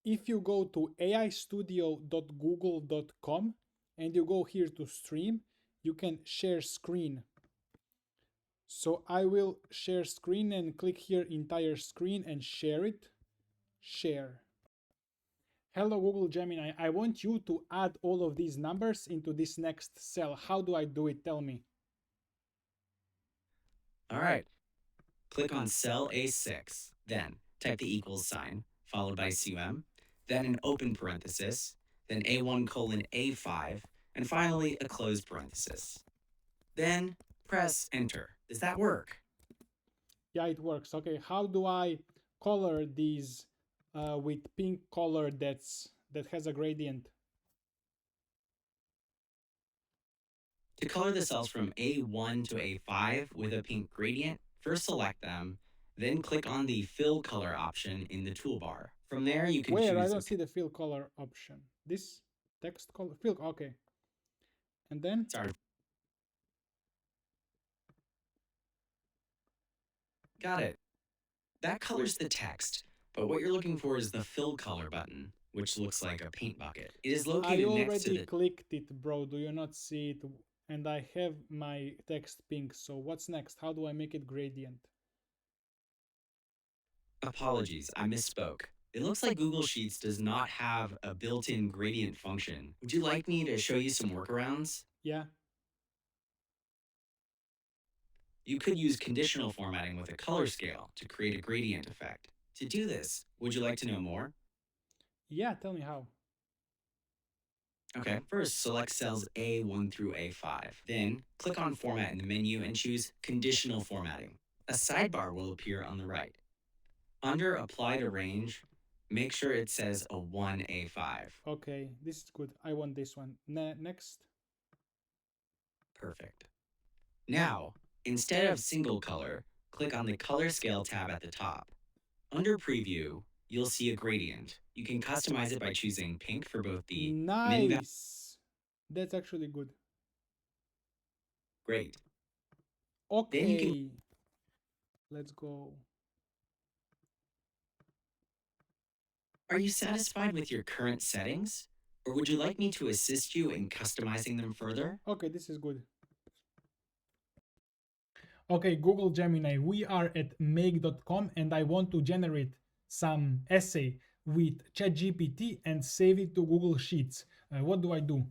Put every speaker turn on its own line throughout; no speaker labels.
if you go to aistudio.google.com and you go here to stream, you can share screen. So I will share screen and click here entire screen and share it. Share. Hello Google Gemini, I want you to add all of these numbers into this next cell. How do I do it? Tell me.
All right. Click on cell A6, then type the equals sign, followed by CUM, then an open parenthesis, then A1:A5, and finally a closed parenthesis. Then press enter. Does that work?
Yeah, it works. Okay, how do I color these with pink color that has a gradient?
To color the cells from A1 to A5 with a pink gradient, first select them, then click on the fill color option in the toolbar. From there, you can
Where? I
choose
don't see the fill color option. This text color fill. Okay. And then?
Sorry. Got it. That colors the text, but what you're looking for is the fill color button, which looks like a paint bucket. It is
I
located next to
already
the...
clicked it, bro. Do you not see it? And I have my text pink. So what's next? How do I make it gradient?
Apologies, I misspoke. It looks like Google Sheets does not have a built-in gradient function. Would you like me to show you some workarounds?
Yeah.
You could use conditional formatting with a color scale to create a gradient effect. To do this, would you like to know more?
Yeah, tell me how.
Okay, first select cells A1 through A5. Then click on Format in the menu and choose Conditional Formatting. A sidebar will appear on the right. Under Apply to Range, make sure it says a 1A5.
Okay, this is good. I want this one. Next.
Perfect. Now, instead of single color, click on the Color Scale tab at the top. Under Preview, you'll see a gradient. You can customize it by choosing pink for both the
nice. That's actually good.
Great.
Okay.
Then you can...
Let's go.
Are you satisfied with your current settings? Or would you like me to assist you in customizing them further?
Okay, this is good. Okay, Google Gemini, we are at make.com and I want to generate some essay with ChatGPT and save it to Google Sheets. What do I do?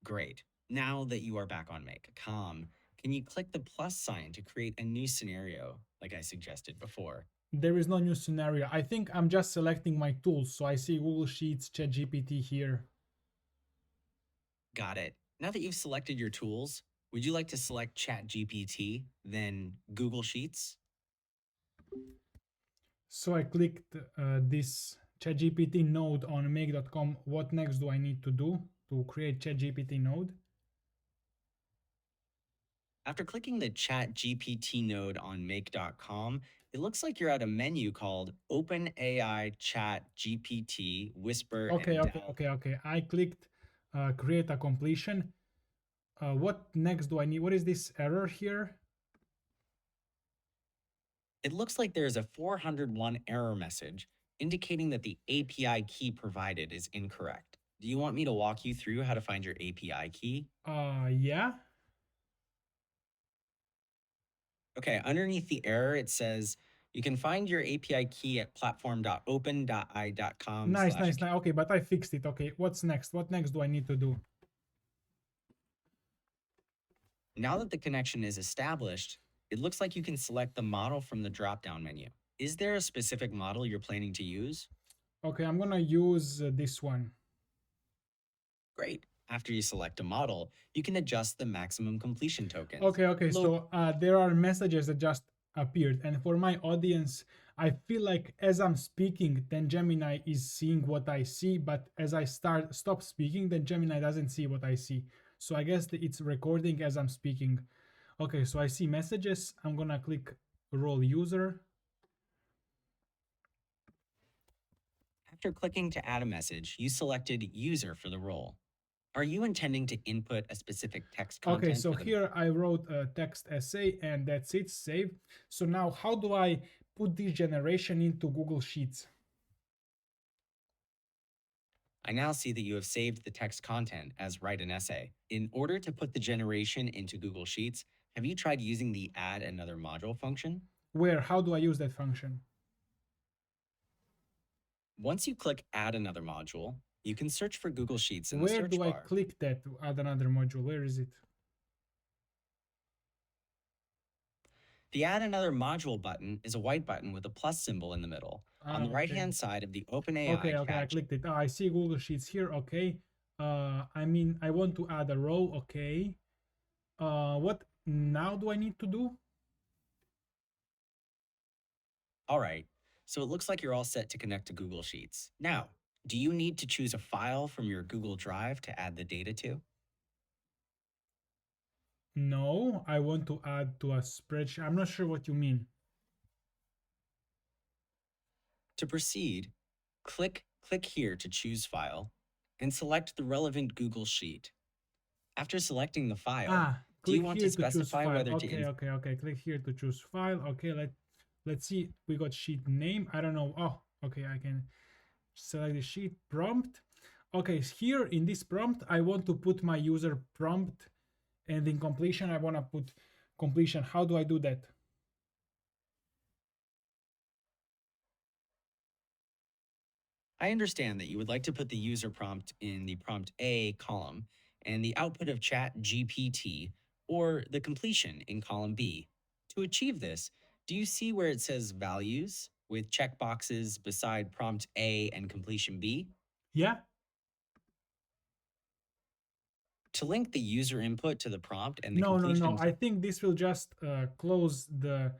Great. Now that you are back on Make.com, can you click the plus sign to create a new scenario like I suggested before?
There is no new scenario. I think I'm just selecting my tools. So I see Google Sheets, ChatGPT here.
Got it. Now that you've selected your tools, would you like to select ChatGPT, then Google Sheets?
So I clicked this ChatGPT node on make.com. What next do I need to do to create ChatGPT node?
After clicking the ChatGPT node on make.com, it looks like you're at a menu called OpenAI ChatGPT Whisper.
Okay. I clicked create a completion. What next do I need? What is this error here?
It looks like there's a 401 error message indicating that the API key provided is incorrect. Do you want me to walk you through how to find your API key?
Yeah.
Okay, underneath the error, it says you can find your API key at platform.open.ai.com.
Nice. Okay, but I fixed it. Okay, what's next? What next do I need to do?
Now that the connection is established, it looks like you can select the model from the drop-down menu. Is there a specific model you're planning to use?
Okay, I'm gonna use this one.
Great. After you select a model, you can adjust the maximum completion tokens.
Okay, so there are messages that just appeared. And for my audience, I feel like as I'm speaking, then Gemini is seeing what I see. But as I stop speaking, then Gemini doesn't see what I see. So I guess it's recording as I'm speaking. Okay, so I see messages. I'm gonna click role user.
After clicking to add a message, you selected user for the role. Are you intending to input a specific text content?
Okay, so here I wrote a text essay and that's it, save. So now how do I put this generation into Google Sheets?
I now see that you have saved the text content as write an essay. In order to put the generation into Google Sheets, have you tried using the add another module function?
Where? How do I use that function?
Once you click add another module, you can search for Google Sheets in the
Where
search
do I
bar.
click that to add another module? Where is it?
The add another module button is a white button with a plus symbol in the middle on the right
Okay.
hand side of the
Okay,
OpenAI
I
chat.
clicked it. I see Google Sheets here. Okay. I mean, I want to add a row. Okay. What now do I need to do?
All right, so it looks like you're all set to connect to Google Sheets. Now, do you need to choose a file from your Google Drive to add the data to?
No, I want to add to a spreadsheet. I'm not sure what you mean.
To proceed, click here to choose file and select the relevant Google Sheet. After selecting the file, do you
Click
want to
here to choose
specify
file.
whether to
Okay. Click here to choose file. Okay, let's see. We got sheet name. I don't know. Oh, okay. I can select the sheet prompt. Okay, here in this prompt, I want to put my user prompt, and in completion, I want to put completion. How do I do that?
I understand that you would like to put the user prompt in the prompt A column and the output of ChatGPT or the completion in column B. To achieve this, do you see where it says values with checkboxes beside prompt A and completion B?
Yeah.
To link the user input to the prompt and the
No.
completion,
I think this will just close the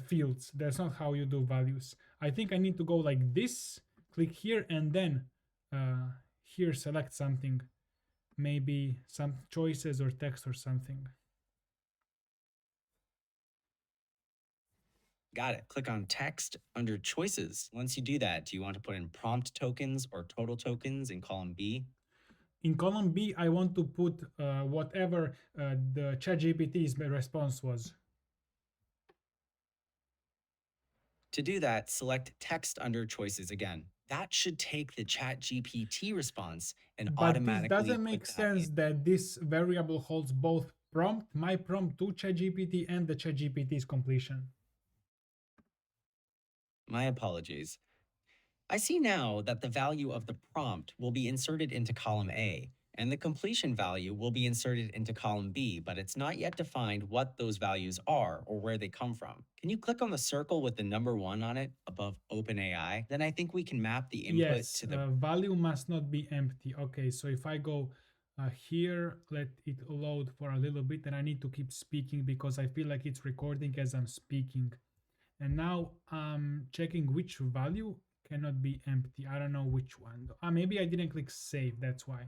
fields. That's not how you do values. I think I need to go like this. Click here and then here select something. Maybe some choices or text or something.
got it. Click on text under choices. Once you do that, do you want to put in prompt tokens or total tokens in column B?
In column B, I want to put whatever the ChatGPT's response was.
To do that, select text under choices again. That should take the ChatGPT response and
But this
automatically
doesn't
put
make
that in.
sense that this variable holds both prompt, my prompt to ChatGPT, and the ChatGPT's completion.
My apologies. I see now that the value of the prompt will be inserted into column A, and the completion value will be inserted into column B, but it's not yet defined what those values are or where they come from. Can you click on the circle with the number 1 on it above OpenAI? Then I think we can map the input
Yes,
to the
value must not be empty. Okay, so if I go here, let it load for a little bit, and I need to keep speaking because I feel like it's recording as I'm speaking. And now I'm checking which value cannot be empty. I don't know which one. Maybe I didn't click save, that's why.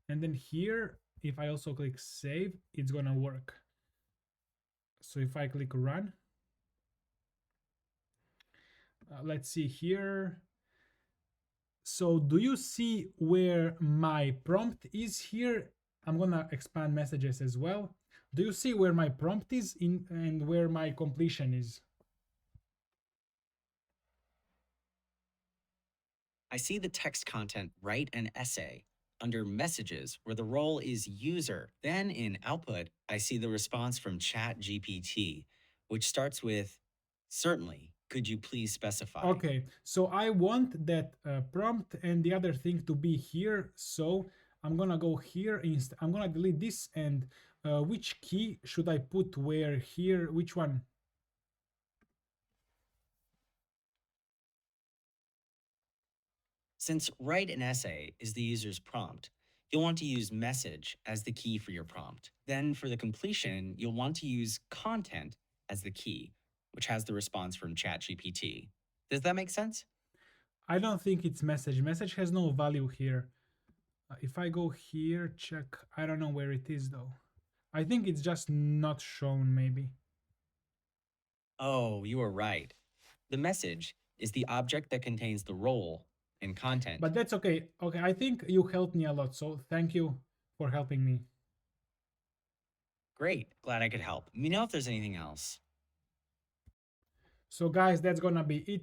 And then here, if I also click save, it's gonna work. So if I click run, let's see here. So do you see where my prompt is here? I'm gonna expand messages as well. Do you see where my prompt is in and where my completion is?
I see the text content write an essay under messages where the role is user. Then in output, I see the response from ChatGPT, which starts with certainly, could you please specify?
Okay, so I want that prompt and the other thing to be here. So I'm gonna go here. I'm gonna delete this, and which key should I put where here? Which one?
Since write an essay is the user's prompt, you'll want to use message as the key for your prompt. Then for the completion, you'll want to use content as the key, which has the response from ChatGPT. Does that make sense?
I don't think it's message. Message has no value here. If I go here, check. I don't know where it is though. I think it's just not shown, maybe.
Oh, you are right. The message is the object that contains the role and content.
But that's okay. Okay, I think you helped me a lot. So thank you for helping me.
Great. Glad I could help. Let me know if there's anything else.
So guys, that's gonna be it.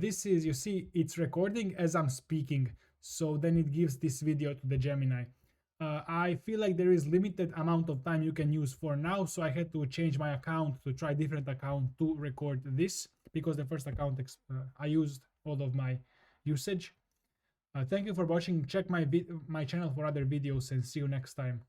This is, you see, it's recording as I'm speaking. So then it gives this video to the Gemini. I feel like there is limited amount of time you can use for now, so I had to change my account to try different account to record this, because the first account I used all of my usage. Thank you for watching. Check my channel for other videos, and see you next time.